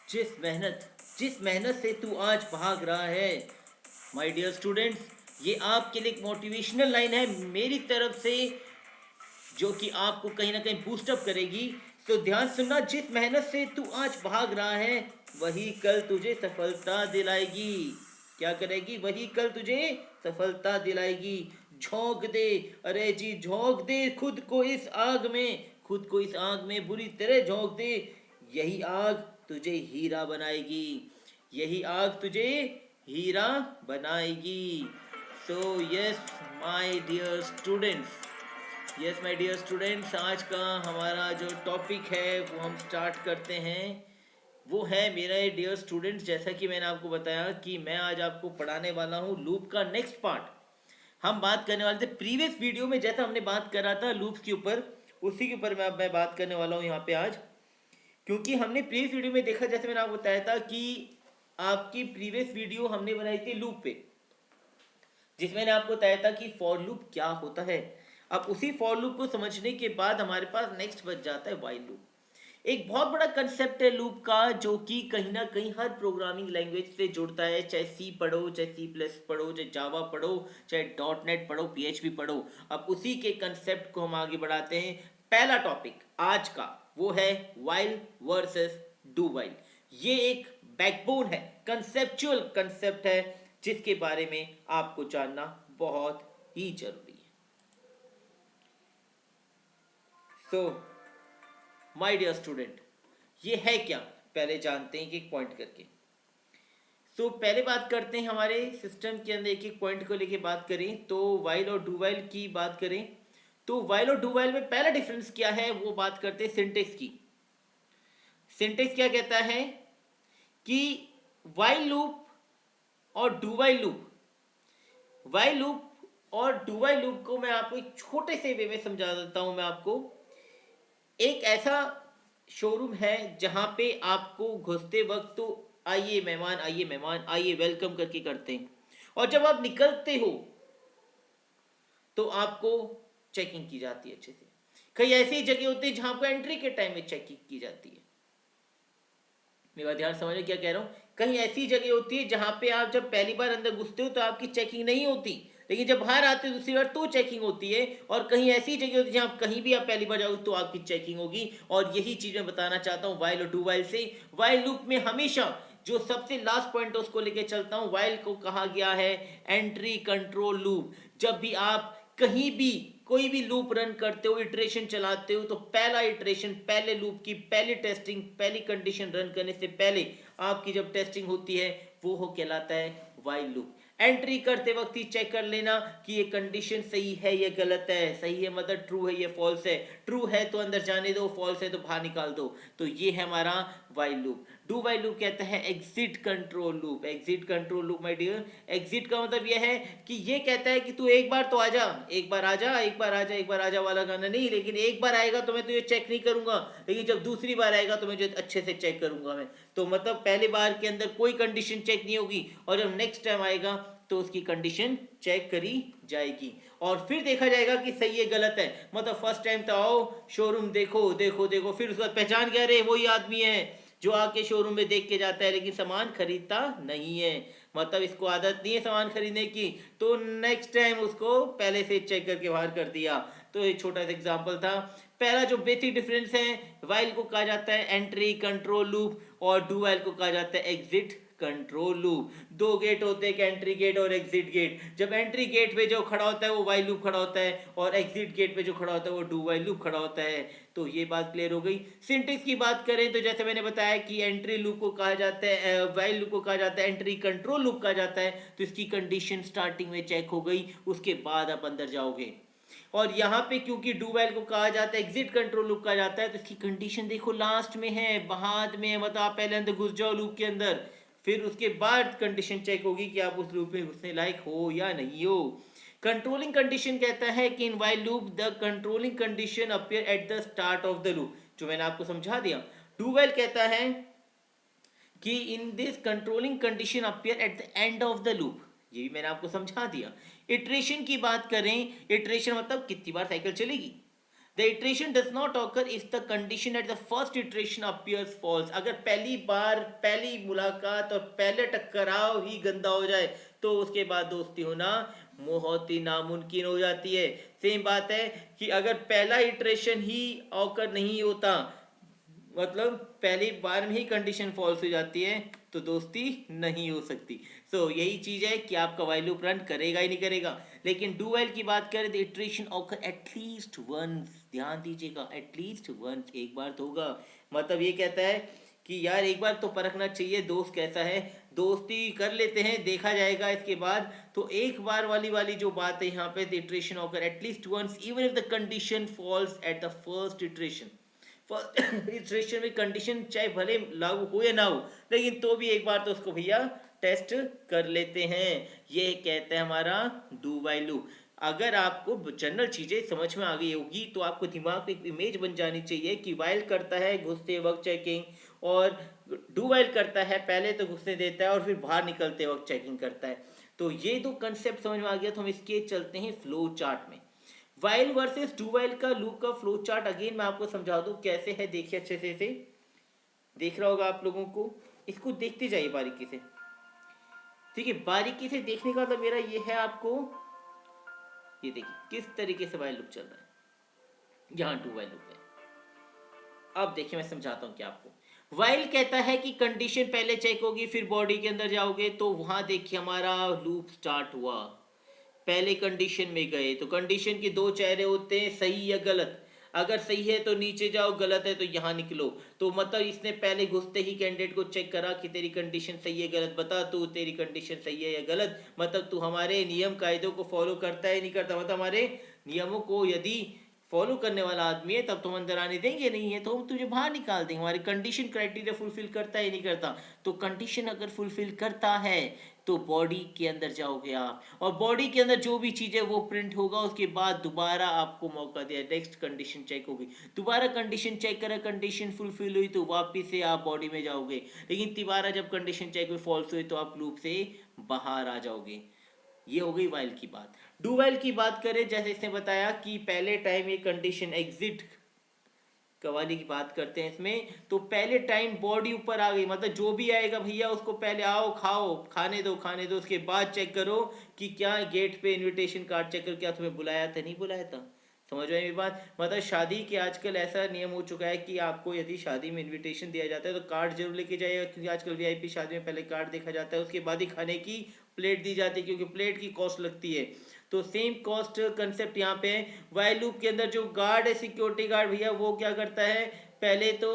जिस मेहनत से तू आज भाग रहा है, माय डियर स्टूडेंट्स, ये आपके लिए एक मोटिवेशनल लाइन है मेरी तरफ से, जो कि आपको कहीं ना कहीं बूस्टअप करेगी। तो ध्यान सुनना, जिस मेहनत से तू आज भाग रहा है वही कल तुझे सफलता दिलाएगी। क्या करेगी? वही कल तुझे सफलता दिलाएगी। झोंक दे, अरे जी झोंक दे खुद को इस आग में बुरी तरह झोंक दे। यही आग तुझे हीरा बनाएगी, यही आग तुझे हीरा बनाएगी। So yes my dear students, yes my dear students, आज का हमारा जो टॉपिक है वो हम स्टार्ट करते हैं। वो है मेरे डियर स्टूडेंट्स, जैसा कि मैंने आपको बताया कि मैं आज आपको पढ़ाने वाला हूँ लूप का नेक्स्ट पार्ट। हम बात करने वाले थे प्रीवियस वीडियो में, जैसा हमने बात करा था लूप्स के ऊपर, उसी के ऊपर मैं बात करने वाला हूँ यहाँ पे आज। क्योंकि हमने प्रीवियस वीडियो में देखा, जैसे मैंने आपको बताया था कि आपकी प्रीवियस वीडियो हमने बनाई थी लूप पे, जिसमें मैंने आपको बताया था कि फॉर लूप क्या होता है। अब उसी फॉर लूप को समझने के बाद हमारे पास नेक्स्ट बच जाता है वाइल लूप। एक बहुत बड़ा कंसेप्ट है लूप का, जो कि कहीं ना कहीं हर प्रोग्रामिंग लैंग्वेज से जुड़ता है। चाहे सी पढ़ो, चाहे सी प्लस पढ़ो, चाहे जावा पढ़ो, चाहे डॉट नेट पढ़ो, पीएचपी पढ़ो। अब उसी के कंसेप्ट को हम आगे बढ़ाते हैं। पहला टॉपिक आज का वो है वाइल वर्सेस डू वाइल। ये एक बैकबोन है, कंसेप्चुअल कंसेप्ट है, जिसके बारे में आपको जानना बहुत ही जरूरी है। सो माय डियर स्टूडेंट, ये है क्या, पहले जानते हैं कि एक पॉइंट करके। पहले बात करते हैं हमारे सिस्टम के अंदर एक एक पॉइंट को लेके बात करें तो वाइल और डू वाइल की बात करें तो वाइल और डू वाइल में पहला डिफरेंस क्या है वो बात करते हैं सिंटेक्स की। सिंटेक्स क्या कहता है कि वाइल लूप और do while loop, while loop और डू वाइल लूप को मैं आपको एक छोटे से वे में समझा देता हूं। मैं आपको एक ऐसा शोरूम है जहां पे आपको घुसते वक्त तो आइए मेहमान, आइए मेहमान, आइए वेलकम करके करते हैं, और जब आप निकलते हो तो आपको चेकिंग की जाती है अच्छे से। कई ऐसी जगह होती है जहां पर एंट्री के टाइम में चेकिंग की जाती है। मेरा ध्यान समझे क्या कह रहा हूं। कहीं ऐसी जगह होती है जहां पे आप जब पहली बार अंदर घुसते हो तो आपकी चेकिंग नहीं होती, लेकिन जब बाहर आते हो दूसरी बार तो चेकिंग होती है। और कहीं ऐसी जगह होती है जहां कहीं भी आप पहली बार जाओगे तो आपकी चेकिंग होगी। और यही चीज मैं बताना चाहता हूं वाइल और डू वाइल से। वाइल लूप में हमेशा जो सबसे लास्ट पॉइंट है उसको लेके चलता हूं। वाइल को कहा गया है एंट्री कंट्रोल लूप। जब भी आप कहीं भी कोई भी लूप रन करते हो, इटरेशन चलाते हो, तो पहला इटरेशन, पहले लूप की पहली टेस्टिंग, पहली कंडीशन रन करने से पहले आपकी जब टेस्टिंग होती है वो हो कहलाता है वाइल लूप। एंट्री करते वक्त ही चेक कर लेना कि ये कंडीशन सही है या गलत है। सही है मतलब ट्रू है या फॉल्स है। ट्रू है तो अंदर जाने दो, फॉल्स है तो बाहर निकाल दो। तो ये है हमारा while loop. Do while loop कहता है exit control loop. Exit control loop my dear, exit का मतलब यह है कि ये कहता है कि तू एक बार तो आजा, एक बार आजा, एक बार आजा, एक बार आजा वाला गाना नहीं, लेकिन एक बार आएगा तो मैं तुझे चेक नहीं करूंगा, लेकिन जब दूसरी बार आएगा तो मैं तुझे अच्छे से चेक करूंगा मैं। तो मतलब पहली बार के अंदर कोई कंडीशन चेक नहीं होगी, और जब नेक्स्ट टाइम आएगा तो उसकी कंडीशन चेक करी जाएगी और फिर देखा जाएगा कि सही है गलत है। मतलब फर्स्ट टाइम तो आओ शोरूम, देखो देखो देखो, फिर उसके बाद पहचान गया रे वही आदमी है जो आके शोरूम में देख के जाता है लेकिन सामान खरीदता नहीं है। मतलब इसको आदत नहीं है सामान खरीदने की, तो नेक्स्ट टाइम उसको पहले से चेक करके बाहर कर दिया। तो एक छोटा सा एग्जांपल था। पहला जो बेसिक डिफरेंस है, वाइल को कहा जाता है एंट्री कंट्रोल लूप और डू वाइल को कहा जाता है एग्जिट कंट्रोल लूप। दो गेट होते हैं, एंट्री गेट और एग्जिट गेट। जब एंट्री गेट पे जो खड़ा होता है वो वाइल लूप खड़ा होता है, और एग्जिट गेट पे जो खड़ा होता है वो डू वाइल लूप खड़ा होता है। तो ये बात क्लियर हो गई। सिंटेक्स की बात करें तो जैसे मैंने बताया कि एंट्री लूप को कहा जाता है, वाइल लूप को कहा जाता है एंट्री कंट्रोल लूप कहा जाता है। तो इसकी कंडीशन स्टार्टिंग में चेक हो गई, उसके बाद आप अंदर जाओगे। और यहाँ पे क्योंकि डू वाइल को कहा जाता है एग्जिट कंट्रोल लूप कहा जाता है, तो इसकी कंडीशन देखो लास्ट में है, बाद में, मतलब आप पहले अंदर घुस जाओ लूप के अंदर, फिर उसके बाद कंडीशन चेक होगी कि आप उस लूप में घुसने लायक हो या नहीं हो। कंट्रोलिंग कंडीशन कहता है कि इन while loop the controlling condition appear at the start of the loop, जो मैंने आपको समझा दिया। डू वाइल कहता है कि in this controlling condition appear at the end of the loop, ये भी मैंने आपको समझा दिया। इटरेशन की बात करें, इटरेशन मतलब कितनी बार साइकिल चलेगी। The iteration does not occur if the condition at the first iteration appears false. अगर पहली बार पहली मुलाकात और पहले टकराव ही गंदा हो जाए तो उसके बाद दोस्ती होना बहुत ही नामुमकिन हो जाती है। सेम बात है कि अगर पहला इटरेशन ही ऑकर नहीं होता, मतलब पहली बार में ही कंडीशन फॉल्स हो जाती है, तो दोस्ती नहीं हो सकती। यही चीज है कि आपका वाइल लूप रन करेगा ही नहीं करेगा। लेकिन डू वाइल की बात करें, the iteration occur at least once. ध्यान दीजिएगा, एटलीस्ट वंस, एक बार तो होगा। मतलब ये कहता है कि यार एक बार तो परखना चाहिए दोस्त कैसा है, दोस्ती कर लेते हैं, देखा जाएगा इसके बाद। तो एक बार वाली वाली जो बात है यहाँ पे, the iteration occur at least once even if the condition false at the first iteration. Iteration में कंडीशन चाहे भले लागू हो या ना हो, लेकिन तो भी एक बार तो उसको भैया टेस्ट कर लेते हैं। ये कहते हैं हमारा डू वाइल लूप। अगर आपको जनरल चीजें समझ में आ गई होगी तो आपको दिमाग में एक इमेज बन जानी चाहिए कि वाइल करता है घुसते वक्त चेकिंग, और डू वाइल करता है पहले तो घुसने देता है और फिर बाहर निकलते वक्त चेकिंग करता है। तो ये दो कंसेप्ट समझ में आ गया तो हम इसके चलते हैं फ्लो चार्ट में। वाइल वर्सेस डू वाइल का लूप का फ्लो चार्ट अगेन मैं आपको समझा दूं कैसे है। देखिए अच्छे से इसे देख रहा होगा आप लोगों को, इसको देखते जाइए बारीकी से। ठीक है, बारीकी से देखने का मतलब मेरा ये है आपको, ये देखिए किस तरीके से वाइल लूप चल रहा है, यहाँ डू वाइल लूप है। अब देखिए मैं समझाता हूँ क्या आपको। वाइल कहता है कि कंडीशन पहले चेक होगी फिर बॉडी के अंदर जाओगे, तो वहां देखिए हमारा लूप स्टार्ट हुआ। पहले कंडीशन में गए तो कंडीशन के दो चेहरे होते हैं, सही या गलत। अगर सही है तो नीचे जाओ, गलत है तो यहाँ निकलो। तो मतलब इसने पहले घुसते ही कैंडिडेट को चेक करा कि तेरी कंडीशन सही है गलत, बता तू तेरी कंडीशन सही है या गलत। मतलब तू हमारे नियम कायदों को फॉलो करता है नहीं करता, मतलब हमारे नियमों को यदि फॉलो करने वाला आदमी है तब तो हम अंदर आने देंगे, नहीं है तो हम तुझे बाहर निकाल देंगे। हमारी कंडीशन क्राइटेरिया फुलफिल करता है नहीं करता। तो कंडीशन अगर फुलफिल करता है तो बॉडी के अंदर जाओगे आप, और बॉडी के अंदर जो भी चीज है वो प्रिंट होगा। उसके बाद दोबारा आपको मौका दिया, नेक्स्ट कंडीशन चेक होगी, दोबारा कंडीशन चेक करा, कंडीशन फुलफिल हुई तो वापिस से आप बॉडी में जाओगे। लेकिन दोबारा जब कंडीशन चेक हुई फॉल्स हुई तो आप लूप से बाहर आ जाओगे। ये हो गई वाइल की बात। डू वाइल की बात करें, जैसे इसने बताया कि पहले टाइम ये कंडीशन एग्जिट कवाली की बात करते हैं इसमें, तो पहले टाइम बॉडी ऊपर आ गई, मतलब जो भी आएगा भैया उसको पहले आओ खाओ, खाने दो खाने दो। उसके बाद चेक करो कि क्या गेट पे इनविटेशन कार्ड चेक करो क्या तुम्हें बुलाया था नहीं बुलाया था। समझ में मेरी बात। मतलब शादी के आजकल ऐसा नियम हो चुका है कि आपको यदि शादी में इनविटेशन दिया जाता है तो कार्ड जरूर लेके जाइएगा, क्योंकि आजकल वीआईपी शादी में पहले कार्ड देखा जाता है, उसके बाद ही खाने की प्लेट दी जाती है, क्योंकि प्लेट की कॉस्ट लगती है। तो सेम कॉस्ट कंसेप्ट यहाँ पे है। वाइल लूप के अंदर जो गार्ड है सिक्योरिटी गार्ड भैया, वो क्या करता है, पहले तो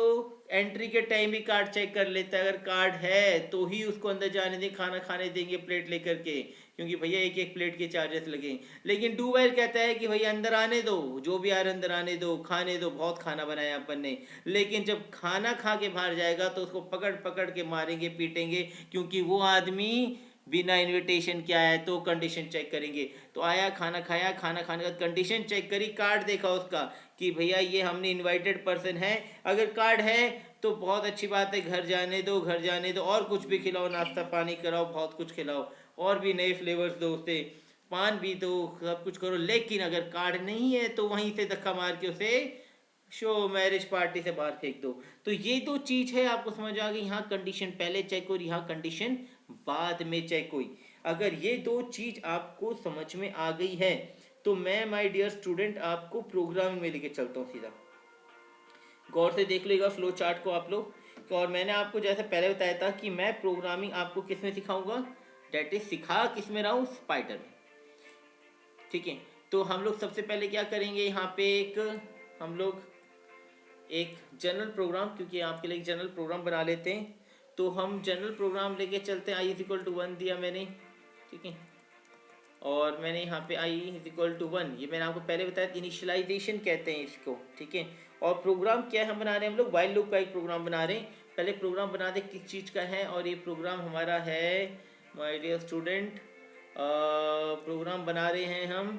एंट्री के टाइम ही कार्ड चेक कर लेता है, अगर कार्ड है तो ही उसको अंदर जाने दें, खाना खाने देंगे प्लेट लेकर के, क्योंकि भैया एक एक प्लेट के चार्जेस लगे। लेकिन डू वाइल कहता है कि भैया अंदर आने दो, जो भी आ रहे अंदर आने दो, खाने दो, बहुत खाना बनाया अपन ने। लेकिन जब खाना खा के बाहर जाएगा तो उसको पकड़ पकड़ के मारेंगे पीटेंगे, क्योंकि वो आदमी बिना इनविटेशन के आया है। तो कंडीशन चेक करेंगे, तो आया खाना खाया, खाना खाने का कंडीशन चेक करी, कार्ड देखा उसका कि भैया ये हमने इनवाइटेड पर्सन है, अगर कार्ड है तो बहुत अच्छी बात है, घर जाने दो घर जाने दो, और कुछ भी खिलाओ, नाश्ता पानी कराओ, बहुत कुछ खिलाओ, और भी नए फ्लेवर्स दो उसे, पान भी दो, सब कुछ करो। लेकिन अगर कार्ड नहीं है तो वहीं से धक्का मार के उसे शो मैरिज पार्टी से बाहर फेंक दो। तो ये दो चीज है, आपको समझ आ गई। यहाँ कंडीशन पहले चेक हुई, यहाँ कंडीशन बाद में चेक हुई। अगर ये दो चीज आपको समझ में आ गई है तो मैं माय डियर स्टूडेंट आपको प्रोग्रामिंग में लेके चलता हूँ सीधा। गौर से देख लीजिएगा फ्लो चार्ट को आप लोग। और मैंने आपको जैसे पहले बताया था कि मैं प्रोग्रामिंग आपको किस में सिखाऊंगा, डेट इज सिखा किस में रहा हूँ, स्पाइडर में। ठीक है, तो हम लोग सबसे पहले क्या करेंगे, यहाँ पे एक हम लोग एक जनरल प्रोग्राम, क्योंकि आपके लिए एक जनरल प्रोग्राम बना लेते हैं। तो हम जनरल प्रोग्राम लेके चलते हैं। आई इज इक्वल टू 1 दिया मैंने, ठीक है, और मैंने यहाँ पे आई इज इक्वल टू 1, ये मैंने आपको पहले बताया इनिशियलाइजेशन कहते हैं इसको, ठीक है। और प्रोग्राम क्या हम बना रहे हैं, हम लोग वाइल लूप का एक प्रोग्राम बना रहे हैं। पहले प्रोग्राम बना दे किस चीज़ का है, और ये प्रोग्राम हमारा है माय डियर स्टूडेंट, प्रोग्राम बना रहे हैं हम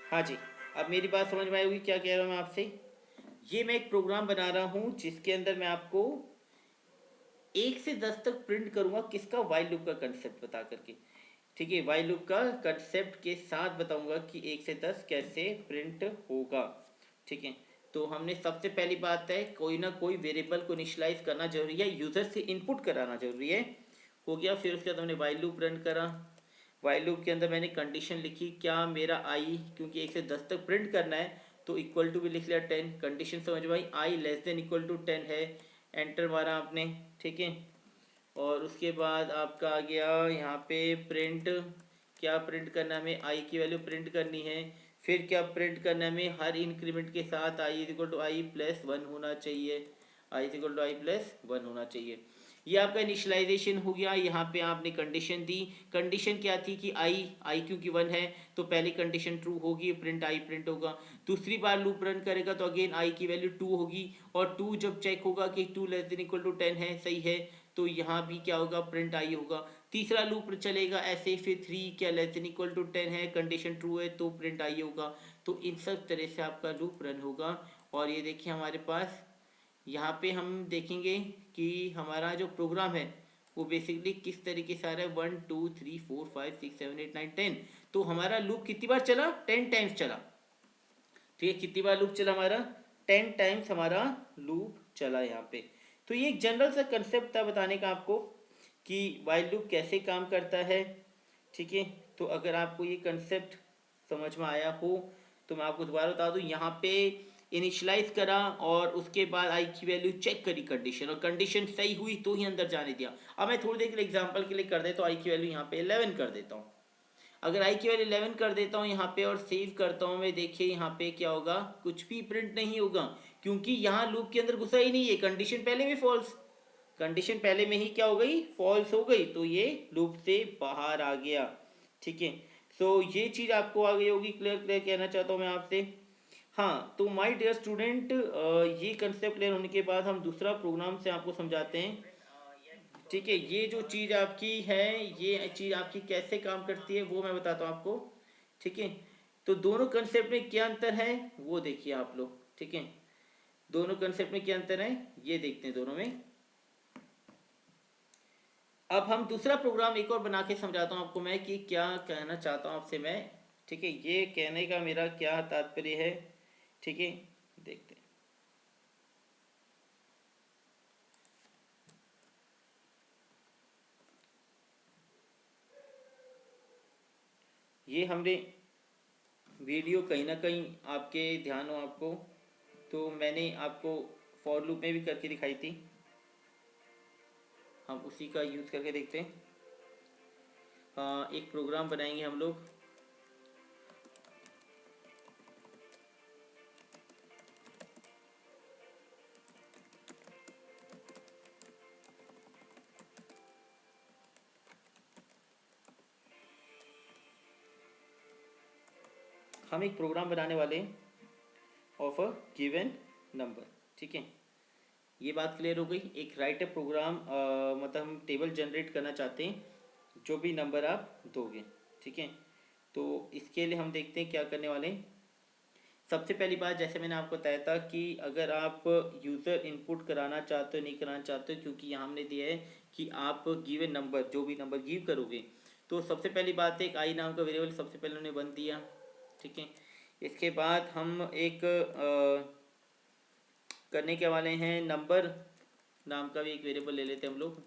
हाँ जी, अब मेरी बात समझ में आई होगी क्या कह रहा हूँ मैं आपसे। ये मैं एक प्रोग्राम बना रहा हूँ जिसके अंदर मैं आपको 1 से 10 तक प्रिंट करूँगा, किसका, वाइल लूप का कंसेप्ट बता करके। ठीक है, वाइल लूप का कंसेप्ट के साथ बताऊंगा कि 1 से 10 कैसे प्रिंट होगा। ठीक है, तो हमने सबसे पहली बात है, कोई ना कोई वेरिएबल को इनिशियलाइज करना जरूरी है, यूजर से इनपुट कराना जरूरी है। हो गया। फिर उसके बाद हमने वाइल लूप रन करा। वाइल लूप के अंदर मैंने कंडीशन लिखी, क्या मेरा आई, क्योंकि 1 से 10 तक प्रिंट करना है तो इक्वल टू भी लिख लिया 10। कंडीशन समझ में आई, आई लेस देन इक्वल टू 10 है, एंटर मारा आपने। ठीक है, और उसके बाद आपका आ गया यहाँ पे प्रिंट। क्या प्रिंट करना है हमें, आई की वैल्यू प्रिंट करनी है। फिर क्या प्रिंट करना है हमें, हर इंक्रीमेंट के साथ I is equal to I plus one होना चाहिए, I is equal to I plus one होना चाहिए। ये आपका इनिशियलाइजेशन हो गया। यहाँ पे आपने कंडीशन दी। कंडीशन क्या थी कि आई क्योंकि वन है तो पहली कंडीशन ट्रू होगी, प्रिंट आई प्रिंट होगा। दूसरी बार लूप रन करेगा तो अगेन आई की वैल्यू टू होगी, और टू जब चेक होगा कि to less than equal to 10 है, सही है, तो यहाँ भी क्या होगा, प्रिंट आई होगा। तीसरा लूप चलेगा ऐसे, फिर थ्री क्या लेस देन इक्वल टू 10 है, कंडीशन ट्रू है तो प्रिंट आई होगा। तो इन सब तरह से आपका लूप रन होगा। और ये देखिए हमारे पास यहाँ पे हम देखेंगे कि हमारा जो प्रोग्राम है वो बेसिकली किस तरीके से आ रहा है, 1 2 3 4 5 6 7 8 9 10। तो हमारा लूप कितनी बार चला, 10 टाइम्स चला। ठीक है, कितनी बार लूप चला हमारा, 10 टाइम्स हमारा लूप चला यहाँ पे। तो ये एक जनरल सा कंसेप्ट था बताने का आपको कि वाइल लूप कैसे काम करता है। ठीक है, तो अगर आपको ये कंसेप्ट समझ में आया हो तो मैं आपको दोबारा बता दूं, यहाँ पे इनिशियलाइज करा और उसके बाद आई की वैल्यू चेक करी कंडीशन, और कंडीशन सही हुई तो ही अंदर जाने दिया। अब मैं थोड़ी देर के लिए एग्जांपल के लिए कर देता हूँ, आई की वैल्यू यहाँ पे 11 कर देता हूँ। अगर आई की वैल्यू 11 कर देता हूँ यहाँ पे और सेव करता हूँ मैं, देखिए यहाँ पे क्या होगा, कुछ भी प्रिंट नहीं होगा, क्योंकि यहाँ लूप के अंदर घुसा ही नहीं है। कंडीशन पहले में फॉल्स, कंडीशन पहले में ही क्या हो गई, फॉल्स हो गई, तो ये लूप से बाहर आ गया। ठीक है, सो ये चीज़ आपको आ गई होगी, क्लियर क्लियर कहना चाहता हूँ मैं आपसे। हाँ, तो माय डियर स्टूडेंट, ये कंसेप्ट क्लियर होने के बाद हम दूसरा प्रोग्राम से आपको समझाते हैं। ठीक है, ये जो चीज़ आपकी है, ये चीज़ आपकी कैसे काम करती है वो मैं बताता हूँ आपको। ठीक है, तो दोनों कंसेप्ट में क्या अंतर है वो देखिए आप लोग। ठीक है, दोनों कंसेप्ट में क्या अंतर है ये देखते हैं दोनों में। अब हम दूसरा प्रोग्राम एक और बना के समझाता हूँ आपको मैं कि क्या कहना चाहता हूँ आपसे मैं। ठीक है, ये कहने का मेरा क्या तात्पर्य है। ठीक है, देखते हैं। ये हमने वीडियो कहीं ना कहीं आपके ध्यान हो आपको, तो मैंने आपको फॉर लूप में भी करके दिखाई थी। हम उसी का यूज़ करके देखते हैं। एक प्रोग्राम बनाएंगे हम लोग। हम एक प्रोग्राम बनाने वाले हैं ऑफ अ गिवन नंबर। ठीक है, ये बात क्लियर हो गई। एक राइट अ प्रोग्राम, मतलब हम टेबल जनरेट करना चाहते हैं जो भी नंबर आप दोगे। ठीक है, तो इसके लिए हम देखते हैं क्या करने वाले हैं। सबसे पहली बात, जैसे मैंने आपको बताया था कि अगर आप यूज़र इनपुट कराना चाहते हो नहीं कराना चाहते हो, क्योंकि यहाँ हमने दिया है कि आप गिवन नंबर, जो भी नंबर गिव करोगे, तो सबसे पहली बात है एक आई नाम का वेरिएबल सबसे पहले उन्होंने बन दिया। ठीक है, इसके बाद हम एक करने के वाले हैं, नंबर नाम का भी एक वेरिएबल ले लेते हैं हम लोग।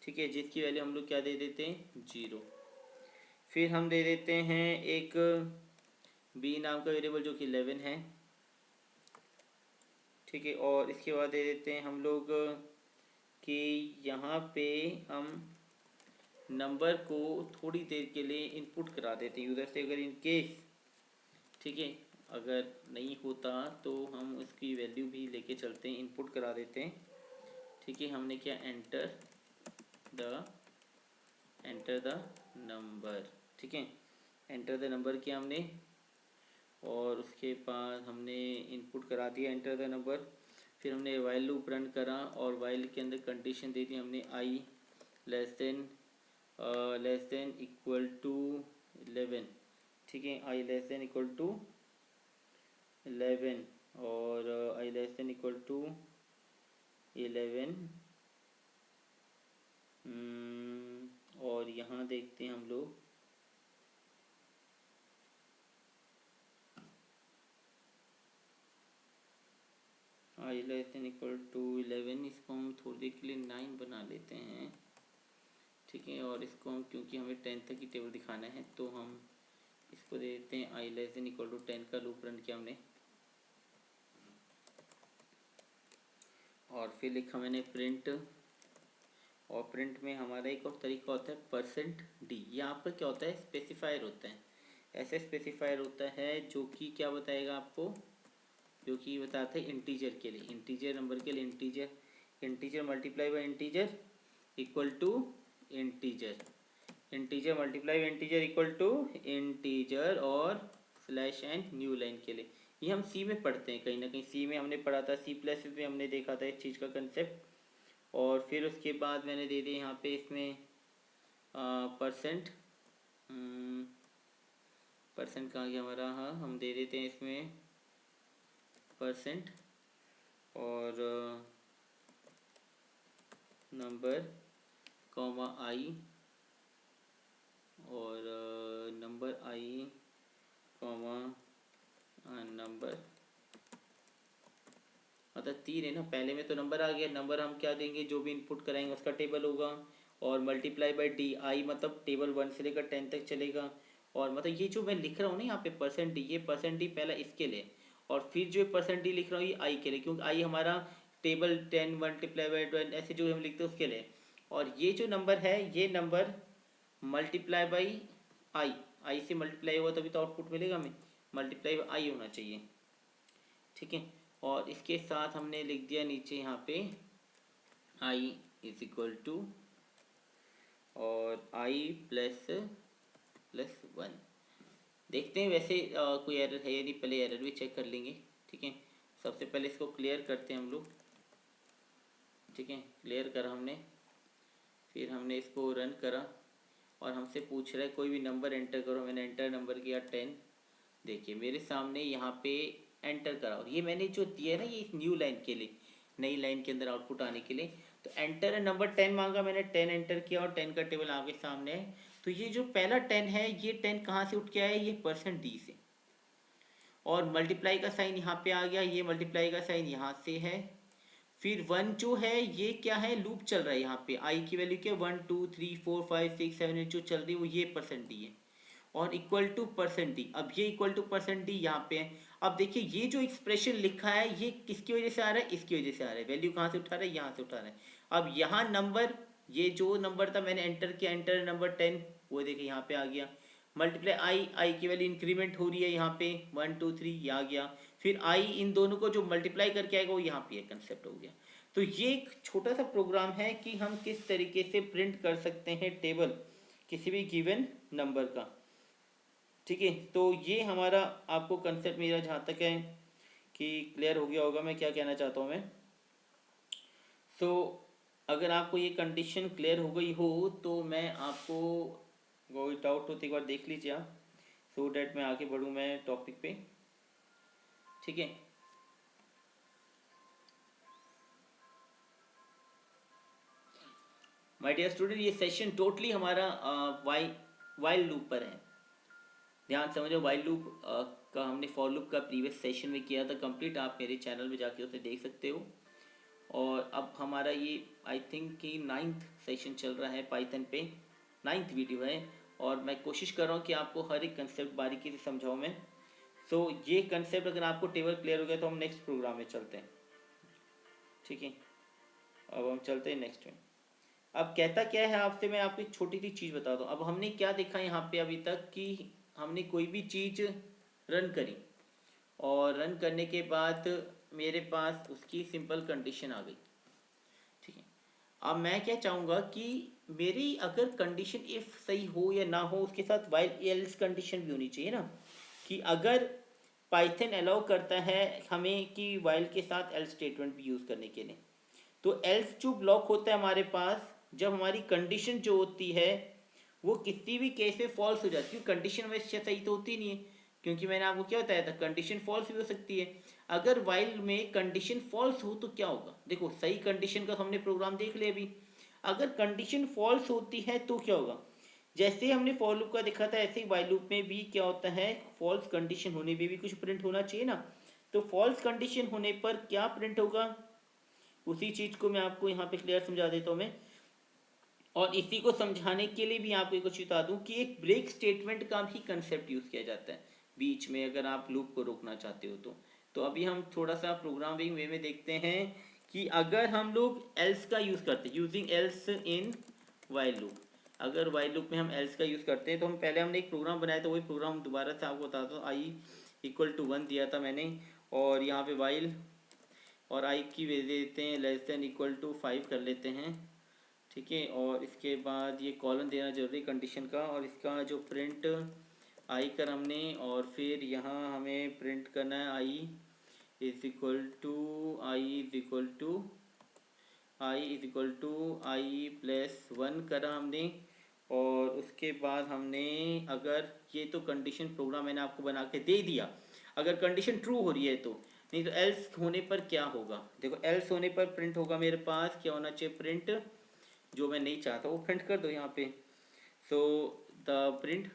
ठीक है, जिसकी वैल्यू हम लोग क्या दे देते हैं, 0। फिर हम दे देते हैं एक बी नाम का वेरिएबल जो कि 11 है। ठीक है, और इसके बाद दे देते हैं हम लोग कि यहाँ पे हम नंबर को थोड़ी देर के लिए इनपुट करा देते हैं यूज़र से, अगर इन केस, ठीक है, अगर नहीं होता तो हम उसकी वैल्यू भी लेके चलते हैं, इनपुट करा देते हैं। ठीक है, हमने क्या, द एंटर द नंबर। ठीक है, एंटर द नंबर किया हमने, और उसके बाद हमने इनपुट करा दिया एंटर द नंबर। फिर हमने वाइल लूप रन करा और वाइल के अंदर कंडीशन दे दी हमने, आई लेस देन इक्वल टू 11। ठीक है, आई लेस देन इक्वल टू 11 और आई लेस देन इक्वल टू 11। और यहाँ देखते हैं हम लोग, आई लेस देन इक्वल टू 11, इसको हम थोड़ी देर के लिए 9 बना लेते हैं। ठीक है, और इसको हम, क्योंकि हमें 10 तक की टेबल दिखाना है, तो हम इसको दे देते हैं आई लेस देन इक्वल टू 10 का लूप रन किया हमने, और फिर लिखा मैंने प्रिंट। और प्रिंट में हमारा एक और तरीका होता है %d। ये आपका क्या होता है, स्पेसिफायर होता है। ऐसे स्पेसिफायर होता है जो कि क्या बताएगा आपको, जो कि बताता है इंटीजर के लिए, इंटीजर नंबर के लिए integer, integer multiply by integer equal to integer, integer multiply by integer equal to integer, और स्लैश एंड न्यू लाइन के लिए। ये हम सी में पढ़ते हैं, कहीं ना कहीं सी में हमने पढ़ा था, C++ में हमने देखा था इस चीज़ का कंसेप्ट। और फिर उसके बाद मैंने दे दिया यहाँ पे इसमें परसेंट, परसेंट कहाँ गया हमारा, हाँ हम दे देते हैं इसमें परसेंट और नंबर कॉमा आई, और नंबर आई कॉमा नंबर, मतलब 3 है ना, पहले में तो नंबर आ गया, नंबर हम क्या देंगे, जो भी इनपुट कराएंगे उसका टेबल होगा, और मल्टीप्लाई बाय डी, आई मतलब टेबल 1 से लेकर 10 तक चलेगा। और मतलब ये जो मैं लिख रहा हूँ ना यहाँ पे %d, ये %d पहला इसके लिए, और फिर जो %d लिख रहा हूँ ये आई के लिए, क्योंकि आई हमारा टेबल 10 मल्टीप्लाई बाय 12 ऐसे जो हम लिखते हैं उसके लिए। और ये जो नंबर है, ये नंबर मल्टीप्लाई बाई आई, आई से मल्टीप्लाई हुआ तभी तो आउटपुट मिलेगा हमें, मल्टीप्लाई बाई आई होना चाहिए। ठीक है, और इसके साथ हमने लिख दिया नीचे यहाँ पे आई इज इक्वल टू और आई प्लस प्लस 1। देखते हैं वैसे कोई एरर है या नहीं, पहले एरर भी चेक कर लेंगे। ठीक है, सबसे पहले इसको क्लियर करते हैं हम लोग। ठीक है, क्लियर करा हमने, फिर हमने इसको रन करा और हमसे पूछ रहा है कोई भी नंबर एंटर करो, मैंने एंटर नंबर किया 10। देखिए मेरे सामने यहाँ पे एंटर करा, और ये मैंने जो दिया है ना, ये इस न्यू लाइन के लिए, नई लाइन के अंदर आउटपुट आने के लिए, तो एंटर नंबर 10 मांगा, मैंने 10 एंटर किया और 10 का टेबल आपके सामने है। तो ये जो पहला 10 है, ये 10 कहाँ से उठ के आया, ये %d से, और मल्टीप्लाई का साइन यहाँ पे आ गया, ये मल्टीप्लाई का साइन यहाँ से है। फिर 1 जो है ये क्या है, लूप चल रहा है यहाँ पे, आई की वैल्यू क्या, 1 2 3 4 5 6 7 8 जो चल रही है वो ये %d है, और इक्वल टू %d। अब ये इक्वल टू %d यहाँ पे है। अब देखिए ये जो एक्सप्रेशन लिखा है ये किसकी वजह से आ रहा है, इसकी वजह से आ रहा है, वैल्यू कहाँ से उठा रहा है, यहाँ से उठा रहा है। अब यहाँ नंबर, ये जो नंबर था मैंने एंटर किया, एंटर नंबर 10, वो देखिए यहाँ पे आ गया। मल्टीप्लाई आई, आई की वैल्यू इंक्रीमेंट हो रही है यहाँ पे 1 2 3, ये आ गया। फिर आई इन दोनों को जो मल्टीप्लाई करके आएगा वो यहाँ पे कंसेप्ट हो गया। तो ये एक छोटा सा प्रोग्राम है कि हम किस तरीके से प्रिंट कर सकते हैं टेबल किसी भी गिवन नंबर का। ठीक है, तो ये हमारा आपको कंसेप्ट मेरा जहाँ तक है कि क्लियर हो गया होगा मैं क्या कहना चाहता हूँ मैं। सो अगर आपको ये कंडीशन क्लियर हो गई हो तो मैं आपको, कोई डाउट हो तो एक बार देख लीजिए आप, सो डैट मैं आगे बढ़ूँ मैं टॉपिक पे। ठीक है, माय डियर स्टूडेंट, ये सेशन टोटली हमारा वाइल लूप पर है। ध्यान समझो, वाइल लूप का हमने फॉर लूप का प्रीवियस सेशन में किया था कंप्लीट, आप मेरे चैनल में जाके उसे देख सकते हो। और अब हमारा ये आई थिंक कि 9th सेशन चल रहा है पाइथन पे, 9th वीडियो है, और मैं कोशिश कर रहा हूँ कि आपको हर एक कंसेप्ट बारीकी से समझाऊँ मैं। सो ये कंसेप्ट अगर आपको टेबल क्लियर हो गया तो हम नेक्स्ट प्रोग्राम में चलते हैं। ठीक है, अब हम चलते हैं नेक्स्ट में। अब कहता क्या है आपसे, मैं आपको एक छोटी सी चीज़ बता दूँ। अब हमने क्या देखा यहाँ पे अभी तक कि हमने कोई भी चीज़ रन करी, और रन करने के बाद मेरे पास उसकी सिंपल कंडीशन आ गई। ठीक है, अब मैं क्या चाहूँगा कि मेरी अगर कंडीशन इफ़ सही हो या ना हो, उसके साथ वाइल एल्स कंडीशन भी होनी चाहिए ना, कि अगर पाइथन अलाउ करता है हमें कि वाइल के साथ एल्स स्टेटमेंट भी यूज़ करने के लिए, तो एल्स जो ब्लॉक होता है हमारे पास, जब हमारी कंडीशन जो होती है वो किसी भी केस में फॉल्स हो जाती है, क्योंकि कंडीशन हमेशा सही तो होती नहीं है, क्योंकि मैंने आपको क्या बताया था कंडीशन फॉल्स भी हो सकती है। अगर वाइल में कंडीशन फॉल्स हो तो क्या होगा, देखो सही कंडीशन का हमने प्रोग्राम देख लिया अभी। अगर कंडीशन फॉल्स होती है तो क्या होगा, जैसे हमने फॉर लूप का देखा था ऐसे ही वाइल लूप में भी क्या होता है, फॉल्स कंडीशन होने पे भी कुछ प्रिंट होना चाहिए ना। तो फॉल्स कंडीशन होने पर क्या प्रिंट होगा, उसी चीज को मैं आपको यहाँ पे क्लियर समझा देता हूँ मैं। और इसी को समझाने के लिए भी आपको कुछ बता दूं कि एक ब्रेक स्टेटमेंट का भी कंसेप्ट यूज किया जाता है बीच में, अगर आप लूप को रोकना चाहते हो तो अभी हम थोड़ा सा प्रोग्रामिंग वे में देखते हैं कि अगर हम लोग एल्स का यूज करते हैं, using else in while loop, अगर वाइल लूप में हम एल्स का यूज करते हैं तो हम पहले हमने एक प्रोग्राम बनाया था, वही प्रोग्राम दोबारा से आपको बताता हूँ। आई इक्वल टू 1 दिया था मैंने, और यहाँ पे वाइल और आई की वैल्यू देते हैं लेस देन इक्वल टू 5 कर लेते हैं, ठीक है। और इसके बाद ये कॉलन देना जरूरी कंडीशन का, और इसका जो प्रिंट आई कर हमने, और फिर यहाँ हमें प्रिंट करना है आई प्लस 1 करा हमने। और उसके बाद हमने, अगर ये तो कंडीशन प्रोग्राम मैंने आपको बना के दे दिया, अगर कंडीशन ट्रू हो रही है तो, नहीं तो एल्स होने पर क्या होगा, देखो एल्स होने पर प्रिंट होगा मेरे पास क्या होना चाहिए, प्रिंट जो मैं नहीं चाहता वो प्रिंट कर दो यहाँ पे। So the print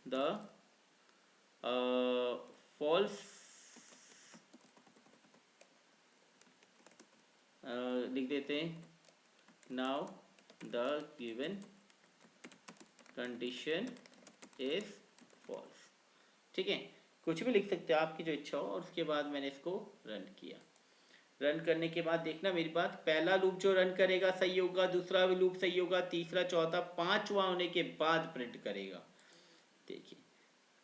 the false, लिख देते हैं now the given condition is false, ठीक है। कुछ भी लिख सकते हैं आपकी जो इच्छा हो, और उसके बाद मैंने इसको रन किया। रन करने के बाद देखना मेरी बात, पहला लूप जो रन करेगा सही होगा, दूसरा भी लूप सही होगा, तीसरा चौथा पांचवा होने के बाद प्रिंट करेगा। देखिए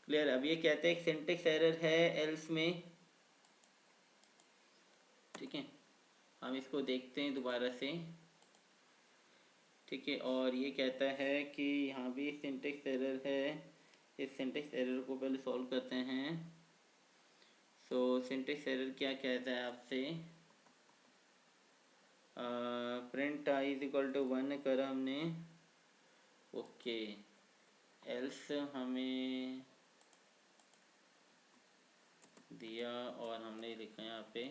क्लियर। अब ये कहते हैं सिंटेक्स एरर है एल्स में, ठीक है। हम इसको देखते हैं दोबारा से, ठीक है। और ये कहता है कि यहाँ भी सिंटेक्स एरर है, इस सिंटेक्स एरर को पहले सॉल्व करते हैं। सो सिंटेक्स एरर क्या कहता है आपसे, print I is equal to 1 करा हमने, ओके। एल्स हमें दिया और हमने लिखा यहाँ पे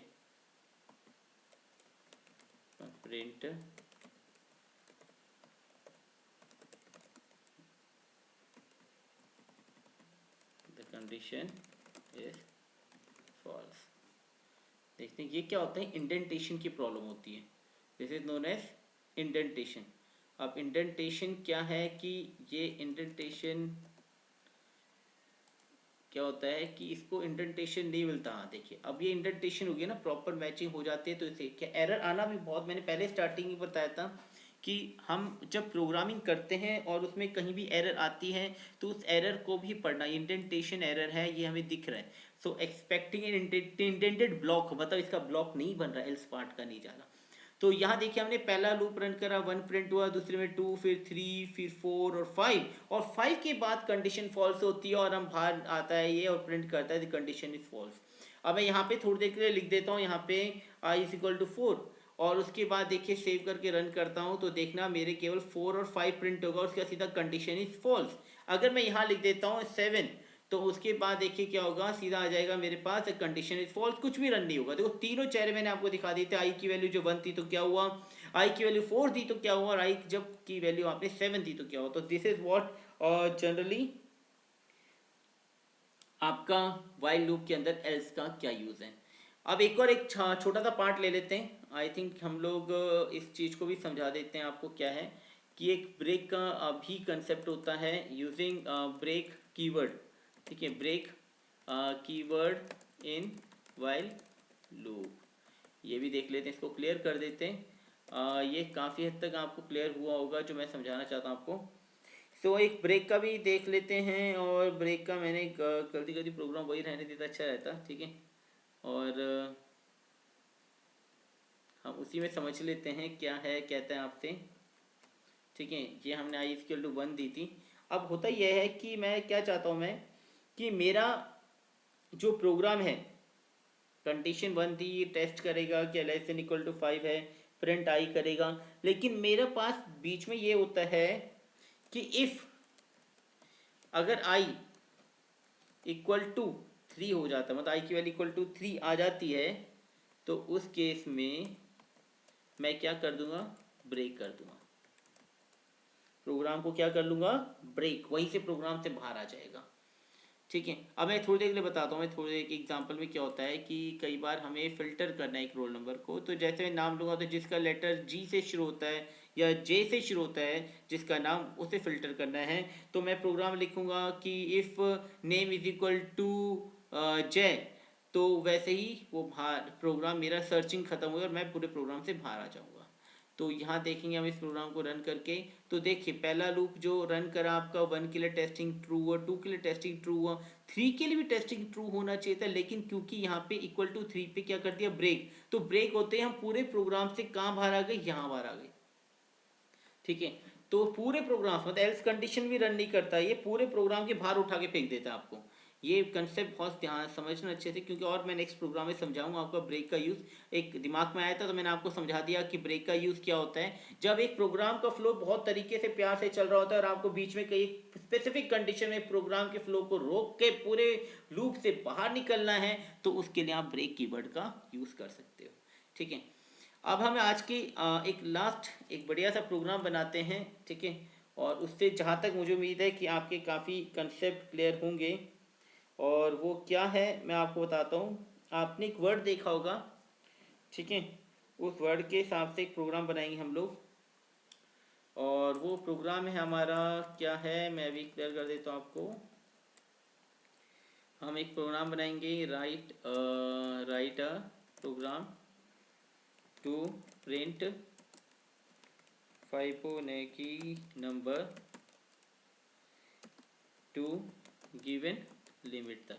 print the condition is false. देखते हैं ये क्या होता है, इंडेंटेशन की प्रॉब्लम होती है, this is known as indentation. अब इंडेंटेशन क्या है कि ये इंडेंटेशन क्या होता है कि इसको इंडेंटेशन नहीं मिलता। हाँ देखिए अब ये इंडेंटेशन हो गया ना, प्रॉपर मैचिंग हो जाती है, तो इसे क्या एरर आना भी बहुत, मैंने पहले स्टार्टिंग में बताया था कि हम जब प्रोग्रामिंग करते हैं और उसमें कहीं भी एरर आती है तो उस एरर को भी पढ़ना, इंडेंटेशन एरर है ये हमें दिख रहा है, सो एक्सपेक्टिंग इंडेंटेड ब्लॉक, मतलब इसका ब्लॉक नहीं बन रहा, एल्स पार्ट का नहीं जाना। तो यहाँ देखिए हमने पहला लूप रन करा, 1 प्रिंट हुआ, दूसरे में 2, फिर 3, फिर 4 और 5, और 5 के बाद कंडीशन फॉल्स होती है और हम बाहर आता है ये और प्रिंट करता है द कंडीशन इज फॉल्स। अब मैं यहाँ पे थोड़ी देर के लिए लिख देता हूँ यहाँ पे आई इज इक्वल टू 4, और उसके बाद देखिए सेव करके रन करता हूँ तो देखना मेरे केवल 4 और 5 प्रिंट होगा, उसका सीधा कंडीशन इज फॉल्स। अगर मैं यहाँ लिख देता हूँ 7, तो उसके बाद देखिए क्या होगा, सीधा आ जाएगा मेरे पास कंडीशन इज फॉल्स, कुछ भी रन नहीं होगा। देखो तीनों चेहरे मैंने आपको दिखा दिए थे, आई की वैल्यू जो 1 थी तो क्या हुआ, आई की वैल्यू 4 थी तो क्या हुआ, और आई जब की वैल्यू आपने 7 थी तो क्या हुआ। तो दिस इज व्हाट जनरली आपका वाइल लूप के अंदर एल्स का क्या यूज है। अब एक और एक छोटा सा पार्ट ले लेते हैं, आई थिंक हम लोग इस चीज को भी समझा देते हैं आपको क्या है, कि एक ब्रेक का भी कंसेप्ट होता है यूजिंग ब्रेक कीवर्ड, ठीक है। Break keyword in while loop, ये भी देख लेते हैं, इसको क्लियर कर देते हैं। ये काफ़ी हद तक आपको क्लियर हुआ होगा जो मैं समझाना चाहता हूँ आपको। सो एक ब्रेक का भी देख लेते हैं, और ब्रेक का मैंने गलती गलती प्रोग्राम वही रहने देता अच्छा रहता, ठीक है। और हम उसी में समझ लेते हैं क्या है कहते हैं आपसे, ठीक है। ये हमने आई इक्वल टू 1 दी थी। अब होता यह है कि मैं क्या चाहता हूँ मैं, कि मेरा जो प्रोग्राम है कंडीशन 1 थी, टेस्ट करेगा कि लेस देन इक्वल टू 5 है, प्रिंट आई करेगा, लेकिन मेरे पास बीच में ये होता है कि इफ़ अगर i इक्वल टू 3 हो जाता है, मतलब i की वैल्यू इक्वल टू 3 आ जाती है, तो उस केस में मैं क्या कर दूंगा, ब्रेक कर दूंगा, प्रोग्राम को क्या कर लूंगा, ब्रेक, वहीं से प्रोग्राम से बाहर आ जाएगा। ठीक है, अब मैं थोड़ी देर के लिए बताता हूँ, मैं थोड़ी देर के एग्जांपल में क्या होता है कि कई बार हमें फ़िल्टर करना है एक रोल नंबर को, तो जैसे मैं नाम लूँगा तो जिसका लेटर जी से शुरू होता है या जे से शुरू होता है जिसका नाम, उसे फ़िल्टर करना है। तो मैं प्रोग्राम लिखूँगा कि if name is equal to Jai, तो वैसे ही वो बाहर प्रोग्राम मेरा सर्चिंग ख़त्म हुई और मैं पूरे प्रोग्राम से बाहर आ जाऊँगा। तो यहाँ देखेंगे हम इस प्रोग्राम को रन करके, तो देखिए पहला लूप जो रन करा आपका 1 के लिए टेस्टिंग ट्रू हुआ, 2 के लिए टेस्टिंग ट्रू हुआ, 3 के लिए भी टेस्टिंग ट्रू होना चाहिए था, लेकिन क्योंकि यहाँ पे इक्वल टू 3 पे क्या कर दिया, ब्रेक, तो ब्रेक होते ही हम पूरे प्रोग्राम से कहाँ बाहर आ गए, यहाँ बाहर आ गए। ठीक है, तो पूरे प्रोग्राम मतलब एल्स कंडीशन भी रन नहीं करता, ये पूरे प्रोग्राम के बाहर उठा के फेंक देता है आपको। ये कंसेप्ट बहुत ध्यान समझना अच्छे से, क्योंकि और मैं नेक्स्ट प्रोग्राम में समझाऊंगा आपका ब्रेक का यूज़। एक दिमाग में आया था तो मैंने आपको समझा दिया कि ब्रेक का यूज़ क्या होता है। जब एक प्रोग्राम का फ्लो बहुत तरीके से प्यार से चल रहा होता है और आपको बीच में कई स्पेसिफिक कंडीशन में प्रोग्राम के फ्लो को रोक के पूरे लूप से बाहर निकलना है, तो उसके लिए आप ब्रेक कीवर्ड का यूज़ कर सकते हो। ठीक है, अब हम आज की एक लास्ट एक बढ़िया सा प्रोग्राम बनाते हैं। ठीक है, और उससे जहाँ तक मुझे उम्मीद है कि आपके काफ़ी कंसेप्ट क्लियर होंगे, और वो क्या है मैं आपको बताता हूँ। आपने एक वर्ड देखा होगा, ठीक है, उस वर्ड के हिसाब से एक प्रोग्राम बनाएंगे हम लोग, और वो प्रोग्राम है हमारा, क्या है मैं अभी क्लियर कर देता हूँ आपको। हम एक प्रोग्राम बनाएंगे, write a program to print Fibonacci number to given limit तक।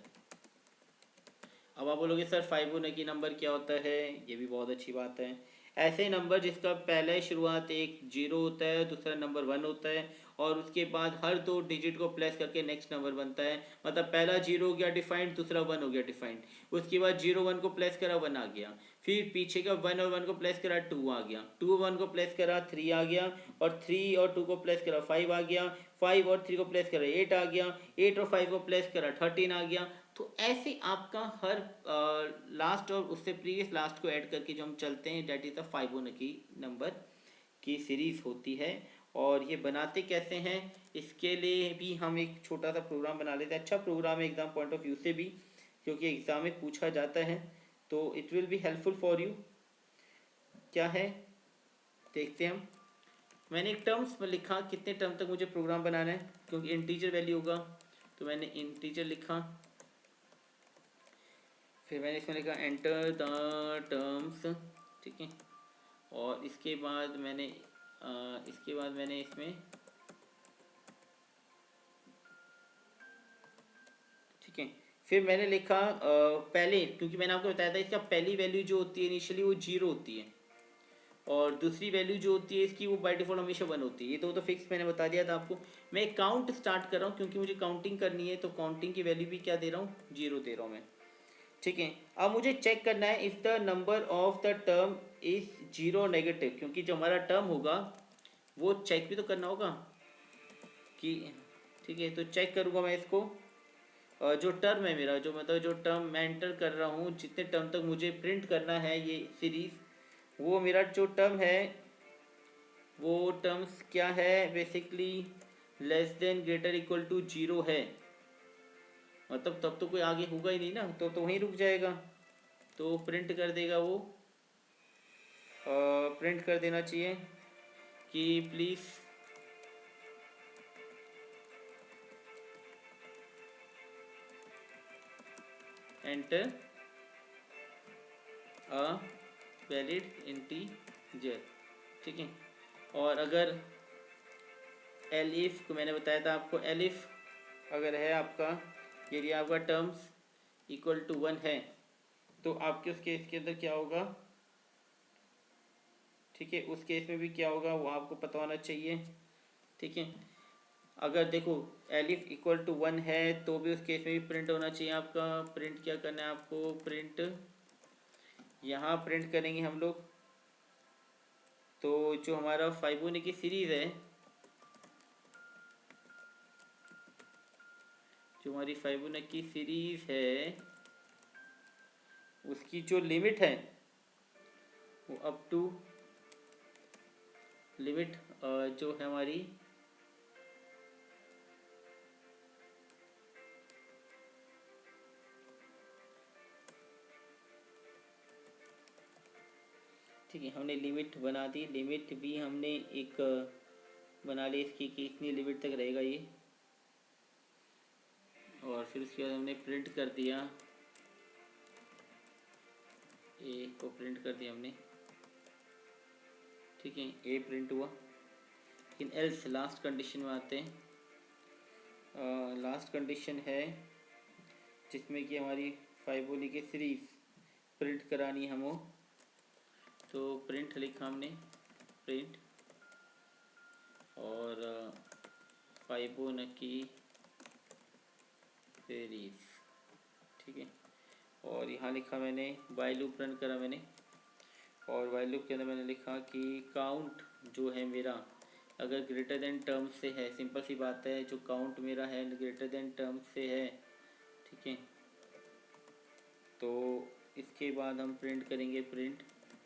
अब आप बोलोगे सर फाइबोनाची नंबर क्या होता है, ये भी बहुत अच्छी बात है। ऐसे नंबर जिसका पहले शुरुआत एक जीरो होता है, दूसरा नंबर वन होता है, और उसके बाद हर दो डिजिट को प्लस करके नेक्स्ट नंबर बनता है। मतलब पहला जीरो हो गया डिफाइंड, दूसरा वन हो गया डिफाइंड, उसके बाद जीरो वन को प्लस करा वन आ गया, फिर पीछे का वन और वन को प्लस करा टू आ गया, टू वन को प्लस करा थ्री आ गया, और थ्री और टू को प्लस करा फाइव आ गया, फाइव और थ्री को प्लस करा एट आ गया, एट और फाइव को प्लस करा थर्टीन आ गया। तो ऐसे आपका हर लास्ट और उससे प्रीवियस लास्ट को ऐड करके जो हम चलते हैं, डेट इज़ द फाइबोनाची नंबर की सीरीज़ होती है। और ये बनाते कैसे हैं, इसके लिए भी हम एक छोटा सा प्रोग्राम बना लेते हैं। अच्छा प्रोग्राम है एग्ज़ाम पॉइंट ऑफ व्यू से भी, क्योंकि एग्ज़ाम में पूछा जाता है, तो it will be helpful for you. क्या है देखते हैं हम। मैंने एक टर्म्स में लिखा कितने टर्म तक मुझे प्रोग्राम बनाना है, क्योंकि इंटीजर वैल्यू होगा, तो मैंने इंटीजर लिखा, फिर मैंने इसमें लिखा एंटर द टर्म्स। ठीक है, और इसके बाद मैंने इसमें, ठीक है, फिर मैंने लिखा पहले, क्योंकि मैंने आपको बताया था इसका पहली वैल्यू जो होती है इनिशियली वो जीरो होती है, और दूसरी वैल्यू जो होती है इसकी वो बाय डिफॉल्ट हमेशा वन होती है। ये तो फिक्स मैंने बता दिया था आपको। मैं काउंट स्टार्ट कर रहा हूँ क्योंकि मुझे काउंटिंग करनी है, तो काउंटिंग की वैल्यू भी क्या दे रहा हूँ, जीरो दे रहा हूँ मैं। ठीक है, अब मुझे चेक करना है if the number of the term is zero negative, क्योंकि जो हमारा टर्म होगा वो चेक भी तो करना होगा कि, ठीक है, तो चेक करूँगा मैं इसको। जो टर्म है मेरा, जो मतलब जो टर्म मैं एंटर कर रहा हूँ, जितने टर्म तक मुझे प्रिंट करना है ये सीरीज़, वो मेरा जो टर्म है वो टर्म्स क्या है basically, less than greater equal to zero है। मतलब तब तो कोई आगे होगा ही नहीं ना, तो वहीं रुक जाएगा, तो प्रिंट कर देगा वो, प्रिंट कर देना चाहिए कि please enter a valid integer. ठीक है, और अगर एलिफ को मैंने बताया था आपको, एलिफ अगर है आपका, यदि आपका टर्म्स इक्वल टू वन है, तो आपके उस केस के अंदर क्या होगा, ठीक है, उस केस में भी क्या होगा वो आपको पता होना चाहिए। ठीक है, अगर देखो एलिफ इक्वल टू वन है तो भी उस केस में भी प्रिंट होना चाहिए आपका। प्रिंट क्या करना है आपको, प्रिंट यहाँ प्रिंट करेंगे हम लोग, तो जो हमारा फाइबोनाची सीरीज़ है, जो हमारी फाइबोनाची सीरीज है उसकी जो लिमिट है वो अप टू लिमिट जो है हमारी ठीक है, हमने लिमिट बना दी। लिमिट भी हमने एक बना ली इसकी कि इतनी लिमिट तक रहेगा ये, और फिर उसके बाद हमने प्रिंट कर दिया, ए को प्रिंट कर दिया हमने। ठीक है, ए प्रिंट हुआ। लेकिन एल्स लास्ट कंडीशन में आते हैं। लास्ट कंडीशन है जिसमें कि हमारी फाइबोनाची सीरीज प्रिंट करानी है हमको। तो प्रिंट लिखा हमने, प्रिंट और फाइबोनाची सीरीज। ठीक है, और यहाँ लिखा मैंने वाइल लूप रन करा मैंने, और वाइल लूप के अंदर मैंने लिखा कि काउंट जो है मेरा अगर ग्रेटर देन टर्म से है, सिंपल सी बात है, जो काउंट मेरा है ग्रेटर देन टर्म से है। ठीक है, तो इसके बाद हम प्रिंट करेंगे, प्रिंट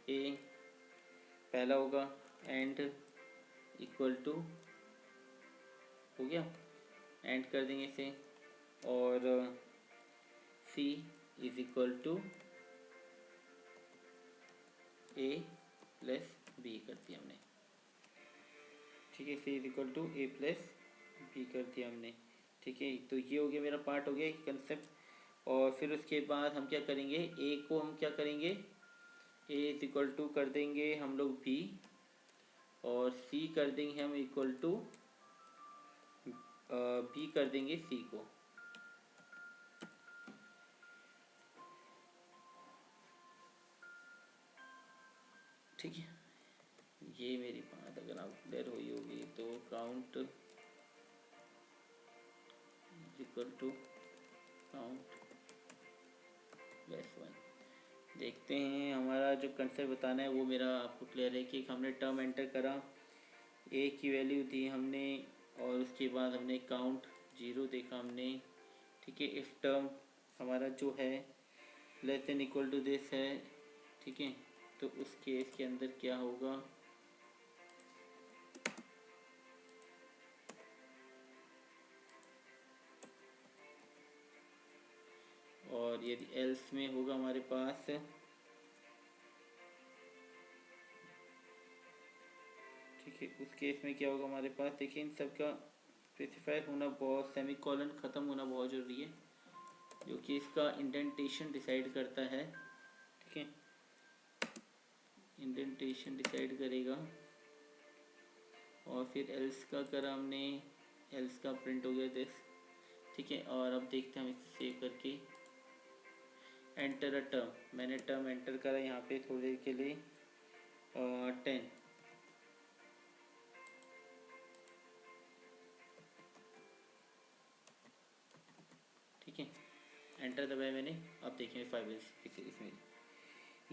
ए पहला होगा एंड इक्वल टू, हो गया, एंड कर देंगे इसे, और C is equal to A plus B कर दिया हमने। ठीक है, C is equal to A plus B कर दिया हमने। ठीक है, तो ये हो गया मेरा पार्ट, हो गया कंसेप्ट। और फिर उसके बाद हम क्या करेंगे, ए को हम क्या करेंगे, ए इज इक्वल टू कर देंगे हम लोग बी, और सी कर देंगे हम इक्वल टू बी कर देंगे सी को। ठीक है, ये मेरी बात अगर आप क्लियर हुई होगी तो count equal to count plus 1। देखते हैं हमारा जो कंसेप्ट बताना है वो मेरा आपको क्लियर है कि हमने टर्म एंटर करा, ए की वैल्यू दी हमने, और उसके बाद हमने काउंट 0 देखा हमने। ठीक है, इफ टर्म हमारा जो है less than equal to this है। ठीक है, तो उस केस के अंदर क्या होगा, और यदि एल्स में होगा हमारे पास, ठीक है, उस केस में क्या होगा हमारे पास, देखिए इन सब का स्पेसिफायर होना बहुत, सेमीकोलन ख़त्म होना बहुत ज़रूरी है, जो कि इसका इंडेंटेशन डिसाइड करता है। ठीक है, इंडेंटेशन डिसाइड करेगा। और फिर एल्स का करा हमने, एल्स का प्रिंट हो गया दिस। ठीक है, और अब देखते हैं हम इसे सेव करके, एंटर अ टर्म, मैंने टर्म एंटर करा यहाँ पे थोड़ी देर के लिए, 10। ठीक है, एंटर दबाया मैंने। अब देखिए 5 इसमें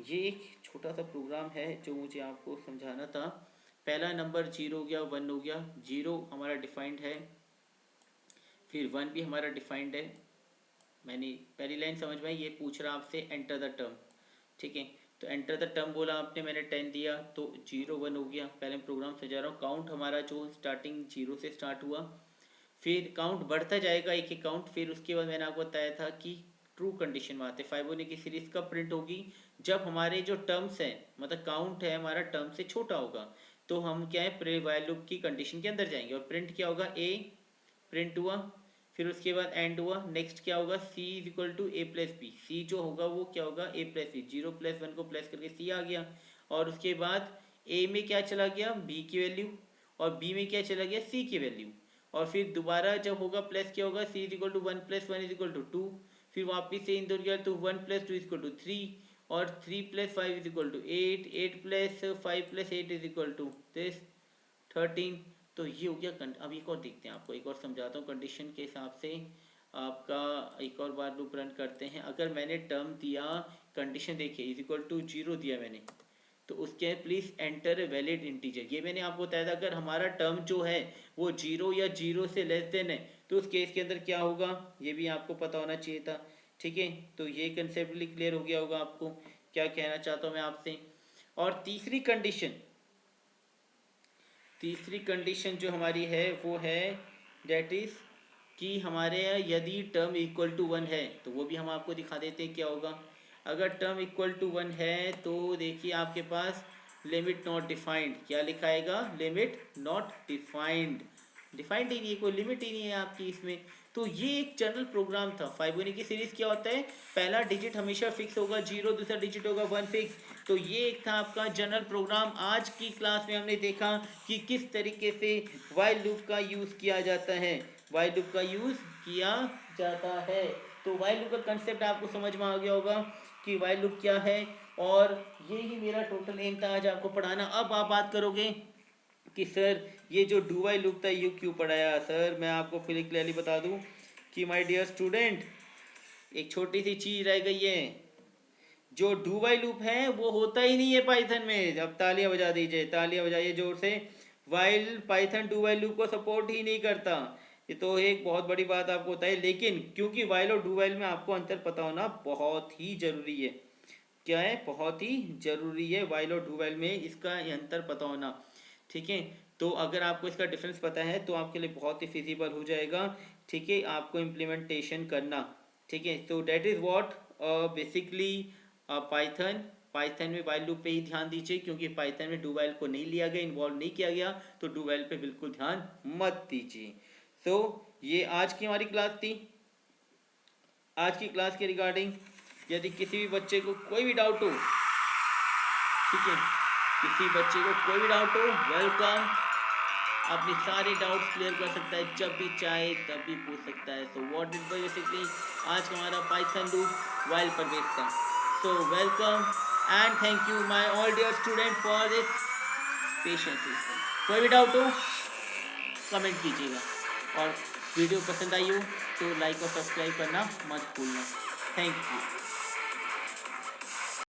ये एक छोटा सा प्रोग्राम है जो मुझे आपको समझाना था। पहला नंबर 0 हो गया, 1 हो गया, 0 हमारा डिफाइंड है, फिर 1 भी हमारा डिफाइंड है। मैंने पहली लाइन समझ में आई, ये पूछ रहा आपसे एंटर द टर्म। ठीक है, तो एंटर द टर्म बोला आपने, मैंने 10 दिया, तो 0 1 हो गया। पहले प्रोग्राम समझा रहा हूँ, काउंट हमारा जो स्टार्टिंग 0 से स्टार्ट हुआ, फिर काउंट बढ़ता जाएगा एक एक काउंट। फिर उसके बाद मैंने आपको बताया था कि ट्रू कंडीशन में आते, फाइबोनाची सीरीज कब प्रिंट होगी, जब हमारे जो टर्म्स हैं, मतलब काउंट है हमारा टर्म से छोटा होगा, तो हम क्या है प्री वाइल लूप की कंडीशन के अंदर जाएंगे, और प्रिंट क्या होगा, ए प्रिंट हुआ, फिर उसके बाद एंड हुआ, नेक्स्ट क्या होगा, C is equal to A plus B. C जो होगा वो क्या होगा, ए प्लस बी, 0 प्लस 1 को प्लस करके सी आ गया, और उसके बाद ए में क्या चला गया, बी की वैल्यू, और बी में क्या चला गया, सी की वैल्यू, और फिर दोबारा जब होगा प्लस क्या होगा, C is equal to 1 plus 1 is equal to 2, फिर वापिस से इन दोनों क्या, तो 1 प्लस 2 इज इक्वल टू 3, और 3 plus 5 is equal to 8, 8 plus 5 plus 8 is equal to this 13। तो ये हो गया। अब एक और देखते हैं, आपको एक और समझाता हूँ कंडीशन के हिसाब से। आपका एक और बार लूप रन करते हैं। अगर मैंने टर्म दिया, कंडीशन देखिए, इज इक्वल टू 0 दिया मैंने, तो उसके प्लीज एंटर वैलिड इंटीजर, ये मैंने आपको बताया था। अगर हमारा टर्म जो है वो 0 या 0 से लेस देन है, तो उस केस के अंदर क्या होगा ये भी आपको पता होना चाहिए था। ठीक है, तो ये कंसेप्टली क्लियर हो गया होगा आपको क्या कहना चाहता हूँ मैं आपसे। और तीसरी कंडीशन जो हमारी है वो है डेट इज कि हमारे यहाँ यदि टर्म इक्वल टू वन है तो वो भी हम आपको दिखा देते हैं क्या होगा। अगर टर्म इक्वल टू वन है तो देखिए आपके पास लिमिट नॉट डिफाइंड, क्या लिखाएगा, लिमिट नॉट डिफाइंड, डिफाइंड ही नहीं है, कोई लिमिट ही नहीं है आपकी इसमें। तो ये एक जनरल प्रोग्राम था। फाइबोनाची सीरीज क्या होता है, पहला डिजिट हमेशा फिक्स होगा 0, दूसरा डिजिट होगा 1 फिक्स। तो ये एक था आपका जनरल प्रोग्राम। आज की क्लास में हमने देखा कि किस तरीके से वाइल लूप का यूज़ किया जाता है, वाइल लूप का यूज़ किया जाता है। तो वाइल लूप का कंसेप्ट आपको समझ में आ गया होगा कि वाइल लूप क्या है, और ये ही मेरा टोटल एम था आज आपको पढ़ाना। अब आप बात करोगे कि सर ये जो डू वाइल लूप था ये क्यों पढ़ाया। सर मैं आपको फिर क्लियरली बता दूं कि माय डियर स्टूडेंट एक छोटी सी चीज़ रह गई है, जो डू वाइल लूप है वो होता ही नहीं है पाइथन में। अब तालियां बजा दीजिए, तालियां बजाइए जोर से। While Python do while loop को सपोर्ट ही नहीं करता, ये तो एक बहुत बड़ी बात आपको होता है। लेकिन क्योंकि वाइल और डू वाइल में आपको अंतर पता होना बहुत ही जरूरी है, क्या है, बहुत ही जरूरी है वाइल और डू वाइल में इसका अंतर पता होना। ठीक है, तो अगर आपको इसका डिफरेंस पता है तो आपके लिए बहुत ही फिजिबल हो जाएगा। ठीक है, आपको इम्प्लीमेंटेशन करना। ठीक है, तो that is what basically Python, Python में वाइल लूप पे ही ध्यान दीजिए, क्योंकि पाइथन में डू वाइल को नहीं लिया गया, इन्वॉल्व नहीं किया गया, तो डू वाइल पे बिल्कुल ध्यान मत दीजिए। सो ये आज की हमारी क्लास थी। आज की क्लास के रिगार्डिंग यदि किसी भी बच्चे को कोई भी डाउट हो, ठीक है, किसी बच्चे को कोई भी डाउट हो, वेलकम, अपने सारे डाउट्स क्लियर कर सकता है, जब भी चाहे तब भी पूछ सकता है। सो व्हाट इज बेसिकली आज का हमारा पाइथन लूप वाइल पर बेस्ड था। So welcome and thank you my all dear student for this patience. कोई भी डाउट हो कमेंट कीजिएगा, और वीडियो पसंद आई हो तो लाइक और सब्सक्राइब करना मत भूलना। Thank you.